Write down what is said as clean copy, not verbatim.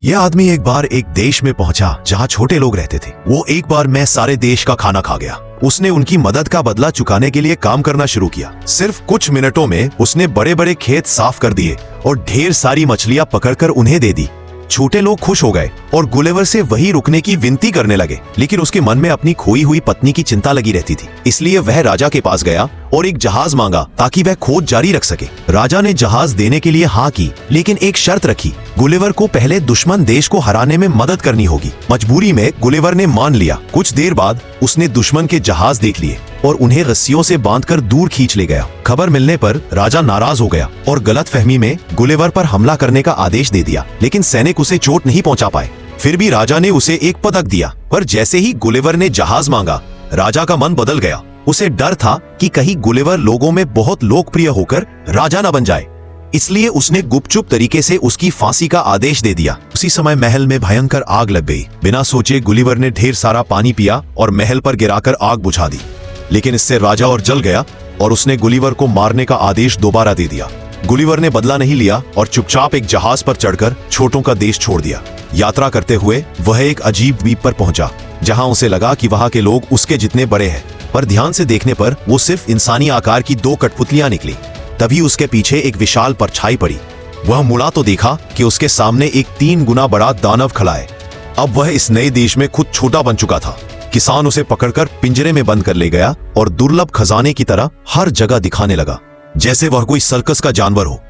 यह आदमी एक बार एक देश में पहुंचा जहां छोटे लोग रहते थे। वो एक बार में सारे देश का खाना खा गया। उसने उनकी मदद का बदला चुकाने के लिए काम करना शुरू किया। सिर्फ कुछ मिनटों में उसने बड़े बड़े खेत साफ कर दिए और ढेर सारी मछलियां पकड़कर उन्हें दे दी। छोटे लोग खुश हो गए और गुलिवर से वहीं रुकने की विनती करने लगे, लेकिन उसके मन में अपनी खोई हुई पत्नी की चिंता लगी रहती थी। इसलिए वह राजा के पास गया और एक जहाज मांगा ताकि वह खोज जारी रख सके। राजा ने जहाज देने के लिए हाँ की, लेकिन एक शर्त रखी, गुलिवर को पहले दुश्मन देश को हराने में मदद करनी होगी। मजबूरी में गुलिवर ने मान लिया। कुछ देर बाद उसने दुश्मन के जहाज देख लिए और उन्हें रस्सियों से बांधकर दूर खींच ले गया। खबर मिलने पर राजा नाराज हो गया और गलतफहमी में गुलिवर पर हमला करने का आदेश दे दिया, लेकिन सैनिक उसे चोट नहीं पहुंचा पाए। फिर भी राजा ने उसे एक पदक दिया। पर जैसे ही गुलिवर ने जहाज मांगा, राजा का मन बदल गया। उसे डर था कि कहीं गुलिवर लोगों में बहुत लोकप्रिय होकर राजा न बन जाए, इसलिए उसने गुपचुप तरीके से उसकी फांसी का आदेश दे दिया। उसी समय महल में भयंकर आग लग गई। बिना सोचे गुलिवर ने ढेर सारा पानी पिया और महल पर गिराकर आग बुझा दी, लेकिन इससे राजा और जल गया और उसने गुलिवर को मारने का आदेश दोबारा दे दिया। गुलिवर ने बदला नहीं लिया और चुपचाप एक जहाज पर चढ़कर छोटों का देश छोड़ दिया। यात्रा करते हुए वह एक अजीब द्वीप पर पहुंचा, जहां उसे लगा कि वहां के लोग उसके जितने बड़े हैं, पर ध्यान से देखने पर वो सिर्फ इंसानी आकार की दो कठपुतलियां निकली। तभी उसके पीछे एक विशाल परछाई पड़ी। वह मुड़ा तो देखा कि उसके सामने एक 3 गुना बड़ा दानव खड़ा है। अब वह इस नए देश में खुद छोटा बन चुका था। किसान उसे पकड़कर पिंजरे में बंद कर ले गया और दुर्लभ खजाने की तरह हर जगह दिखाने लगा, जैसे वह कोई सर्कस का जानवर हो।